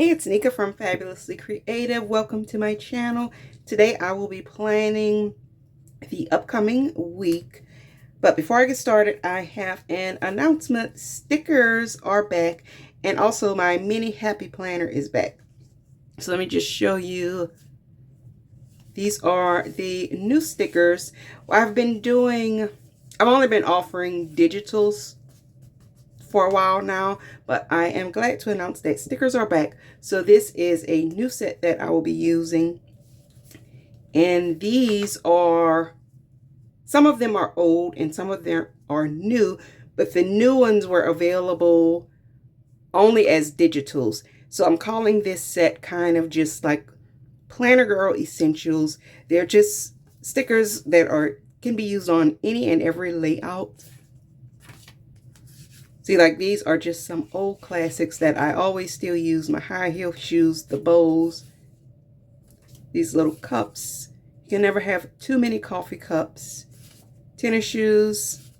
Hey, it's Nika from Fabulously Creative. Welcome to my channel. Today I will be planning the upcoming week. But before I get started, I have an announcement. Stickers are back, and also my mini happy planner is back. So let me just show you. These are the new stickers. I've only been offering digitals for a while now, but I am glad to announce that stickers are back. So this is a new set that I will be using, and these are, some of them are old and some of them are new, but the new ones were available only as digitals. So I'm calling this set kind of just like Planner Girl Essentials. They're just stickers that can be used on any and every layout. See, like these are just some old classics that I always still use. My high heel shoes, the bows, these little cups. You can never have too many coffee cups. Tennis shoes,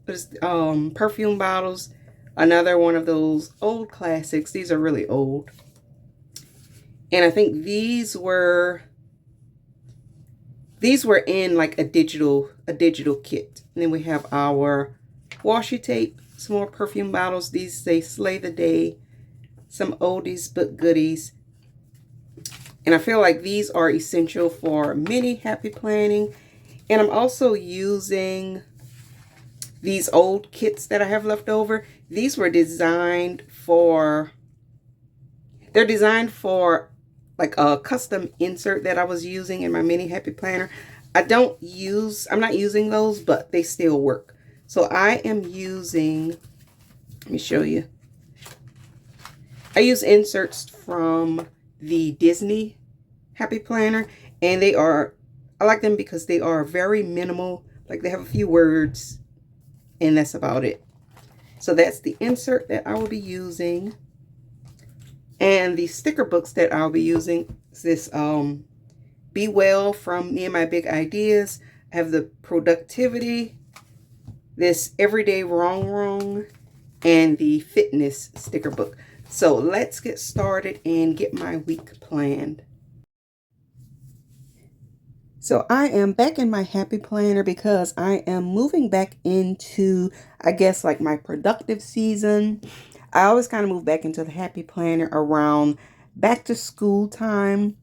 perfume bottles. Another one of those old classics. These are really old. And I think these were in like a digital kit. And then we have our washi tape, some more perfume bottles. These say Slay the Day, some oldies but goodies. And I feel like these are essential for mini happy planning. And I'm also using these old kits that I have left over. These were designed for, they're designed for like a custom insert that I was using in my mini happy planner. I'm not using those, but they still work. So I am using, let me show you. I use inserts from the Disney Happy Planner, and I like them because they are very minimal. Like they have a few words, and that's about it. So that's the insert that I will be using. And the sticker books that I'll be using is this Be Well from Me and My Big Ideas. I have the Productivity, this Everyday Wrong, and the Fitness sticker book. So let's get started and get my week planned. So I am back in my happy planner because I am moving back into, I guess, like my productive season. I always kind of move back into the happy planner around back to school time.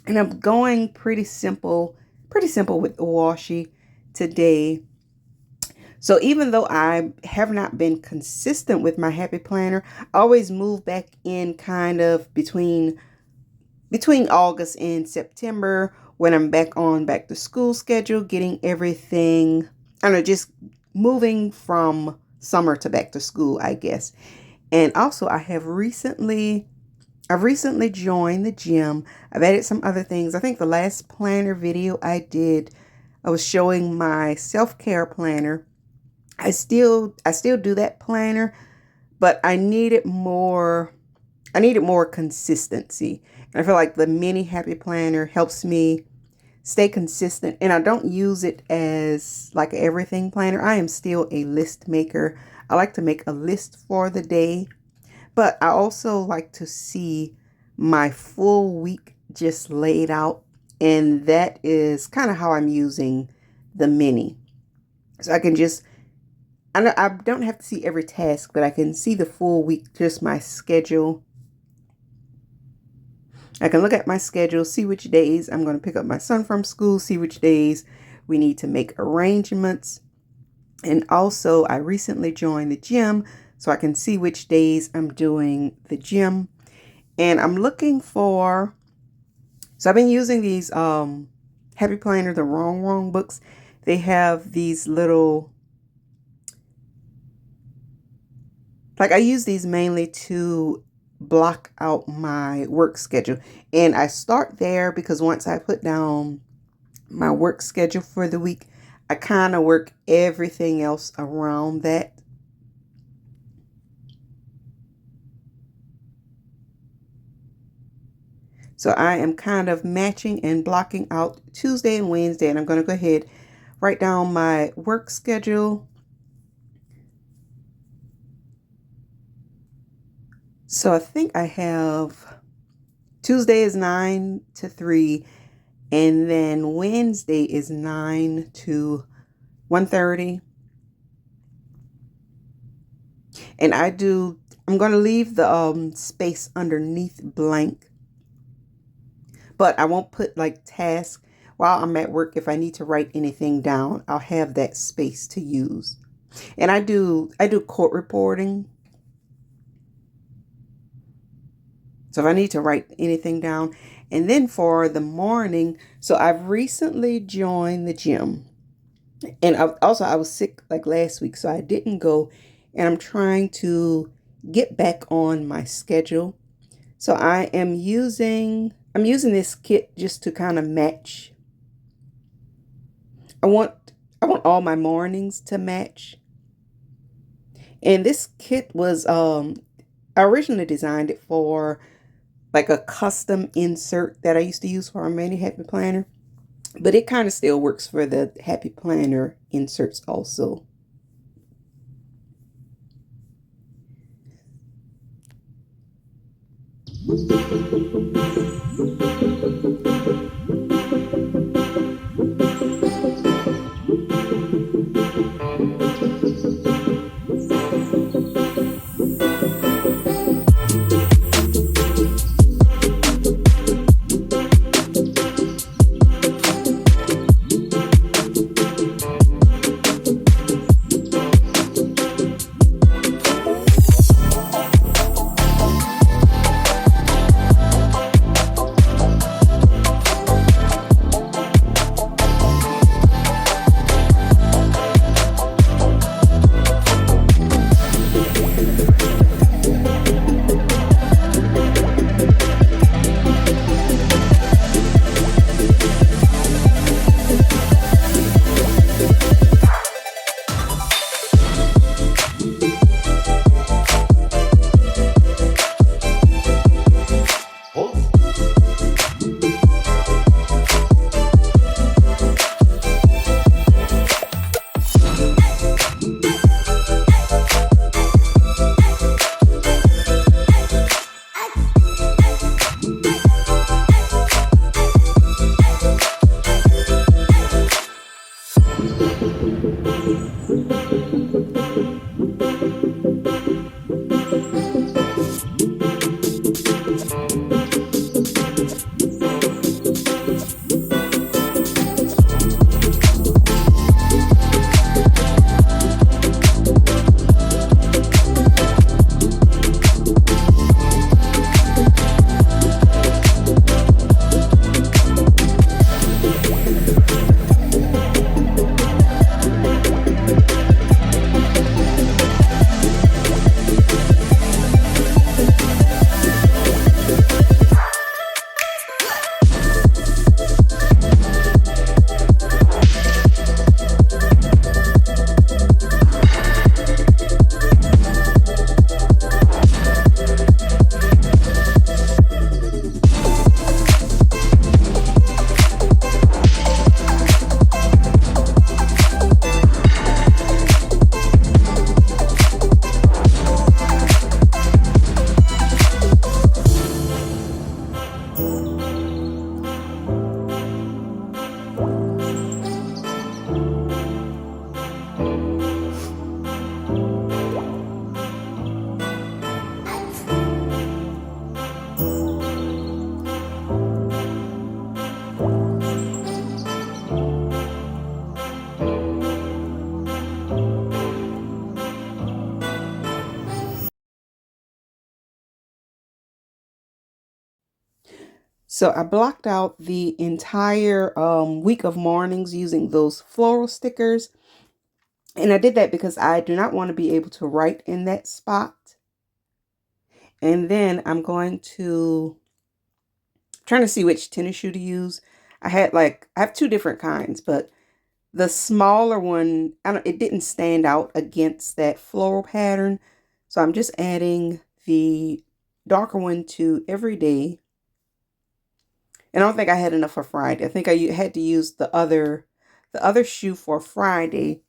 And I'm going pretty simple with the washi today. So even though I have not been consistent with my happy planner, I always move back in kind of between August and September, when I'm back to school schedule, getting everything, I don't know, just moving from summer to back to school, I guess. And also I've recently joined the gym. I've added some other things. I think the last planner video I did, I was showing my self-care planner. I still do that planner, but I needed more consistency. And I feel like the mini happy planner helps me stay consistent, and I don't use it as like an everything planner. I am still a list maker. I like to make a list for the day, but I also like to see my full week just laid out, and that is kind of how I'm using the mini. So I can just, I don't have to see every task, but I can see the full week, just my schedule. I can look at my schedule, see which days I'm going to pick up my son from school, see which days we need to make arrangements. And also, I recently joined the gym, so I can see which days I'm doing the gym. And I'm looking for, so I've been using these Happy Planner, the Wrong books. They have these little, like I use these mainly to block out my work schedule. And I start there because once I put down my work schedule for the week, I kind of work everything else around that. So I am kind of matching and blocking out Tuesday and Wednesday, and I'm going to go ahead, write down my work schedule. So I think I have Tuesday is 9 to 3, and then Wednesday is 9 to 1:30. And I'm going to leave the space underneath blank, but I won't put like task while I'm at work. If I need to write anything down, I'll have that space to use. And I do court reporting. So if I need to write anything down. And then for the morning, so I've recently joined the gym. And I was sick like last week, so I didn't go. And I'm trying to get back on my schedule. So I'm using this kit just to kind of match. I want I want all my mornings to match. And this kit was I originally designed it for like a custom insert that I used to use for a mini happy planner, but it kind of still works for the happy planner inserts also. So I blocked out the entire week of mornings using those floral stickers. And I did that because I do not want to be able to write in that spot. And then trying to see which tennis shoe to use. I have two different kinds, but the smaller one, it didn't stand out against that floral pattern. So I'm just adding the darker one to every day. And I don't think I had enough for Friday. I think I had to use the other shoe for Friday.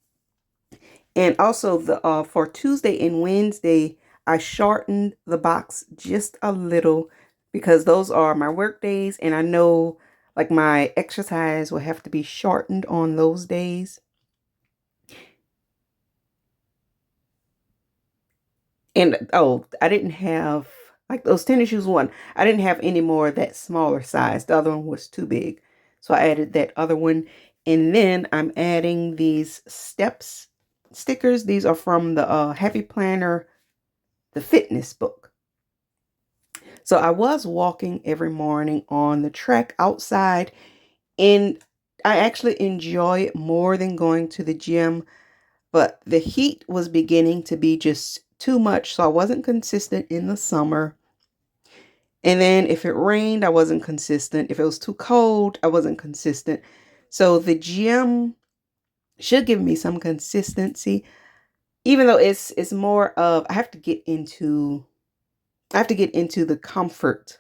And also for Tuesday and Wednesday, I shortened the box just a little because those are my work days, and I know like my exercise will have to be shortened on those days. And oh, I didn't have like those tennis shoes one. I didn't have any more of that smaller size. The other one was too big. So I added that other one. And then I'm adding these steps stickers. These are from the Happy Planner, the fitness book. So I was walking every morning on the track outside, and I actually enjoy it more than going to the gym. But the heat was beginning to be just too much, so I wasn't consistent in the summer. And then if it rained, I wasn't consistent. If it was too cold, I wasn't consistent. So the gym should give me some consistency, even though it's more of I have to get into the comfort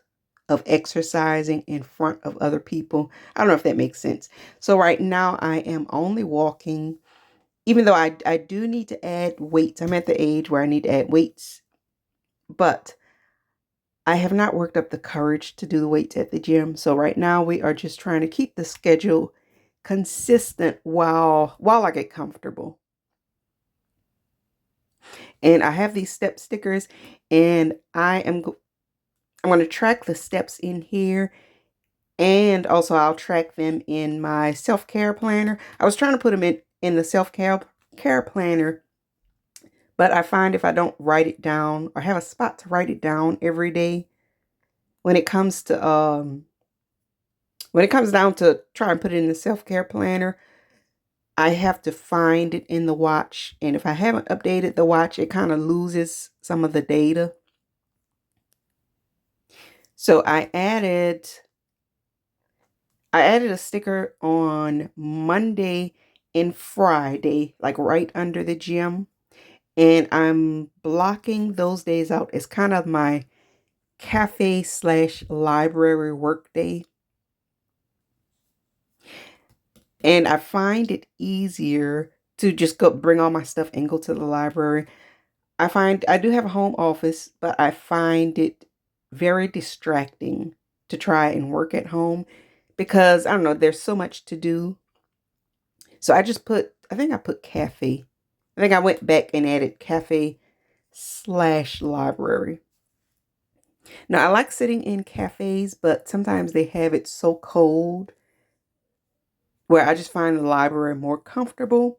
of exercising in front of other people. I don't know if that makes sense. So right now I am only walking, even though I do need to add weights. I'm at the age where I need to add weights, but I have not worked up the courage to do the weights at the gym. So right now we are just trying to keep the schedule consistent while I get comfortable. And I have these step stickers, and I'm going to track the steps in here, and also I'll track them in my self-care planner. I was trying to put them in the self-care planner, but I find if I don't write it down or have a spot to write it down every day, when it comes to when it comes down to try and put it in the self-care planner, I have to find it in the watch. And if I haven't updated the watch, it kind of loses some of the data. So I added a sticker on Monday and Friday, like right under the gym. And I'm blocking those days out as kind of my cafe slash library work day. And I find it easier to just go bring all my stuff and go to the library. I find I do have a home office, but I find it very distracting to try and work at home because I don't know, there's so much to do. So I think I put cafe. I think I went back and added cafe slash library. Now, I like sitting in cafes, but sometimes they have it so cold where I just find the library more comfortable.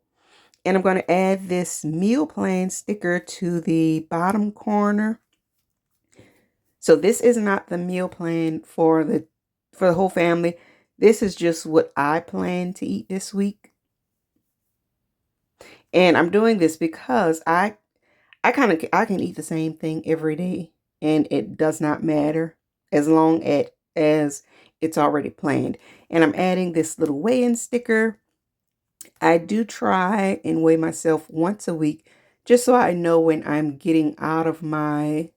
And I'm going to add this meal plan sticker to the bottom corner. So this is not the meal plan for the whole family. This is just what I plan to eat this week. And I'm doing this because I can eat the same thing every day, and it does not matter as long as it's already planned. And I'm adding this little weigh-in sticker. I do try and weigh myself once a week just so I know when I'm getting out of my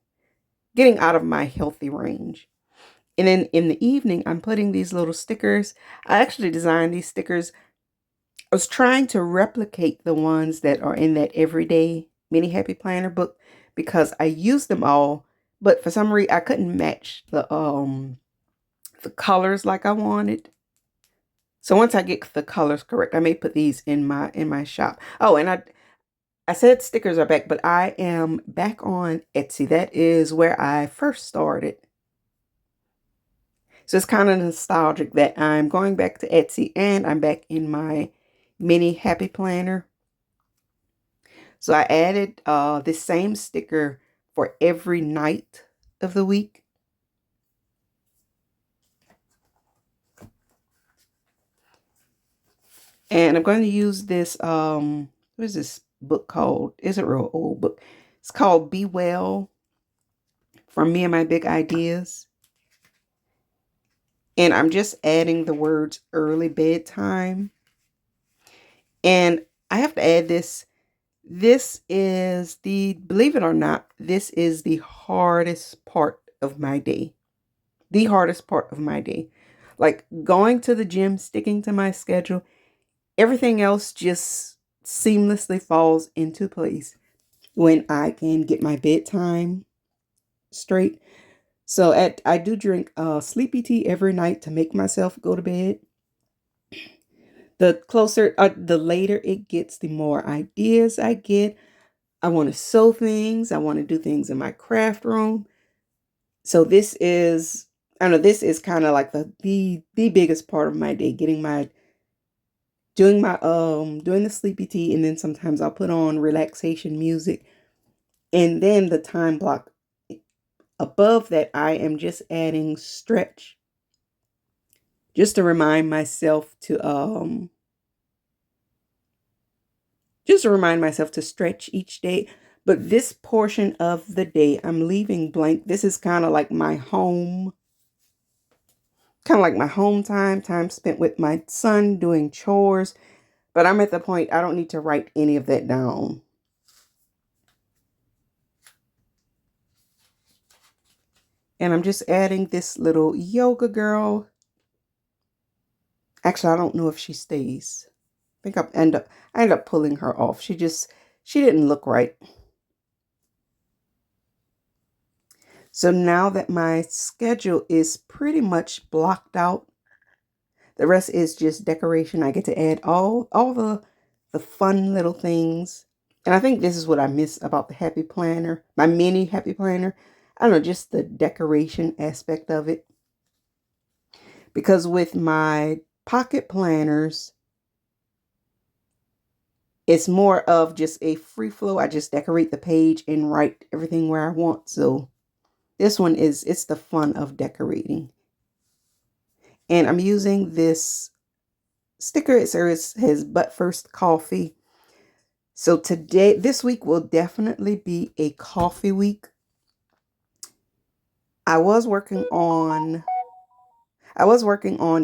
healthy range. And then in the evening, I'm putting these little stickers. I actually designed these stickers. I was trying to replicate the ones that are in that everyday mini happy planner book because I used them all, but for some reason I couldn't match the colors like I wanted. So once I get the colors correct, I may put these in my shop. Oh, and I said stickers are back, but I am back on Etsy. That is where I first started. So it's kind of nostalgic that I'm going back to Etsy and I'm back in my mini happy planner. So I added this same sticker for every night of the week. And I'm going to use this, what is this book called? It's a real old book. It's called Be Well from Me and My Big Ideas. And I'm just adding the words early bedtime. And I have to add this. Believe it or not, this is the hardest part of my day. The hardest part of my day. Like going to the gym, sticking to my schedule, everything else just seamlessly falls into place. when I can get my bedtime straight. So I do drink sleepy tea every night to make myself go to bed. The later it gets, the more ideas I get. I want to sew things. I want to do things in my craft room. So this is, I don't know, this is kind of like the biggest part of my day, doing the sleepy tea, and then sometimes I'll put on relaxation music. And then the time block above that, I am just adding stretch, just to remind myself to stretch each day. But this portion of the day I'm leaving blank. This is kind of like my home time spent with my son doing chores. But I'm at the point I don't need to write any of that down. And I'm just adding this little yoga girl. Actually, I don't know if she stays. I think I end up pulling her off. She didn't look right. So now that my schedule is pretty much blocked out, the rest is just decoration. I get to add all the fun little things. And I think this is what I miss about the happy planner, my mini happy planner. I don't know, just the decoration aspect of it. Because with my pocket planners, it's more of just a free flow. I just decorate the page and write everything where I want. So this one it's the fun of decorating. And I'm using this sticker. It says but first coffee. So this week will definitely be a coffee week. I was working on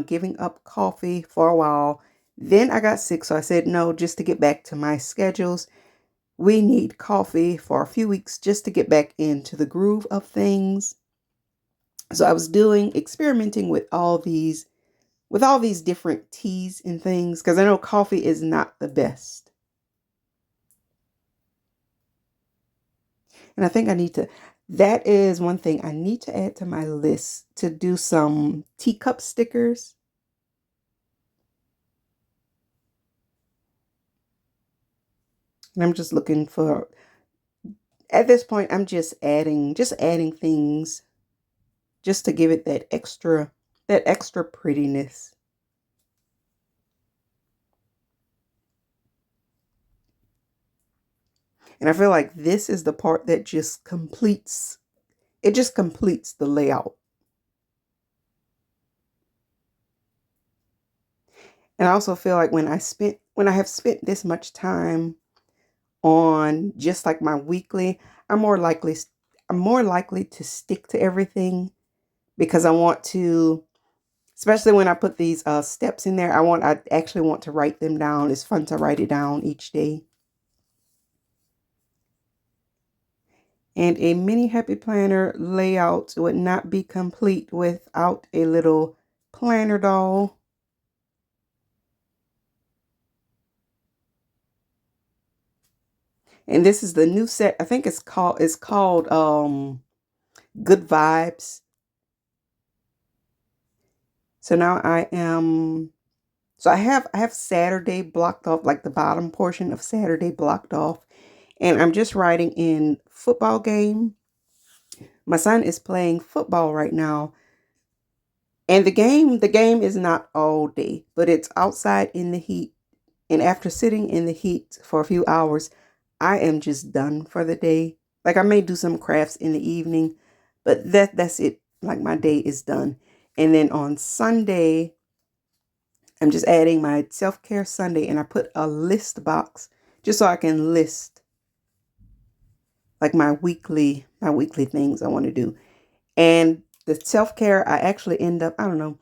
giving up coffee for a while. Then I got sick, so I said no, just to get back to my schedules. We need coffee for a few weeks just to get back into the groove of things. So I was experimenting with all these different teas and things because I know coffee is not the best. And I think that is one thing I need to add to my list, to do some teacup stickers. And I'm just looking for, at this point, I'm just adding things just to give it that extra prettiness. And I feel like this is the part that just completes the layout. And I also feel like when I have spent this much time on just like my weekly, I'm more likely I'm more likely to stick to everything because I want to, especially when I put these steps in there, I actually want to write them down. It's fun to write it down each day. And a mini happy planner layout would not be complete without a little planner doll. And this is the new set. I think it's called Good Vibes. So now I have Saturday blocked off, like the bottom portion of Saturday blocked off. And I'm just writing in football game. My son is playing football right now. And the game is not all day, but it's outside in the heat. And after sitting in the heat for a few hours, I am just done for the day. Like I may do some crafts in the evening, but that's it. Like my day is done. And then on Sunday, I'm just adding my self-care Sunday, and I put a list box just so I can list like my weekly things I want to do. And the self-care, I actually end up, I don't know,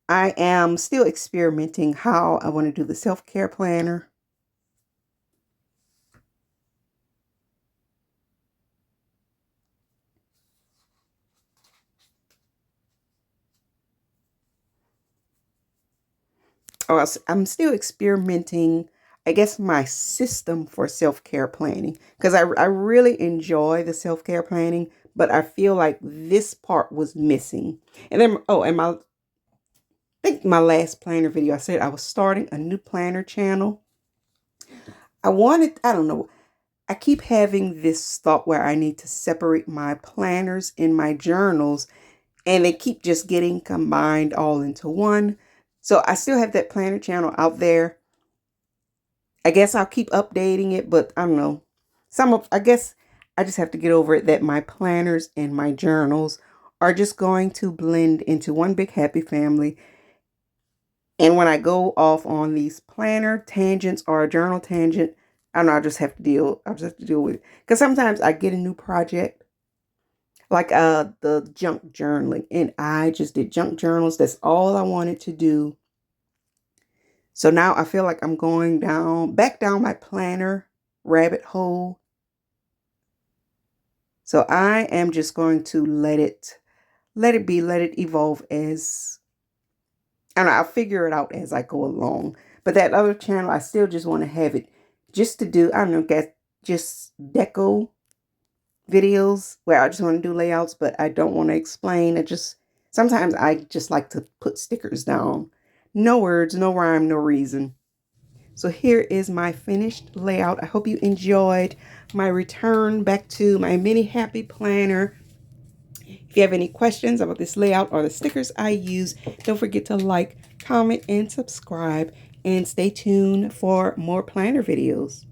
I am still experimenting how I want to do the self-care planner. I'm still experimenting. I guess, my system for self-care planning, because I really enjoy the self-care planning, but I feel like this part was missing. And then, oh, and I think my last planner video, I said I was starting a new planner channel. I don't know, I keep having this thought where I need to separate my planners and my journals, and they keep just getting combined all into one. So I still have that planner channel out there. I guess I'll keep updating it, but I don't know. I guess I just have to get over it that my planners and my journals are just going to blend into one big happy family. And when I go off on these planner tangents or a journal tangent, I don't know, I'll just have to deal with it. Because sometimes I get a new project, like the junk journaling, and I just did junk journals. That's all I wanted to do. So now I feel like I'm going back down my planner rabbit hole. So I am just going to let it evolve as, I don't know, I'll figure it out as I go along. But that other channel, I still just want to have it just to do, I don't know, get just deco videos where I just want to do layouts, but I don't want to explain. Sometimes I just like to put stickers down. No words, no rhyme, no reason. So here is my finished layout. I hope you enjoyed my return back to my mini happy planner. If you have any questions about this layout or the stickers I use, don't forget to like, comment, and subscribe. And stay tuned for more planner videos.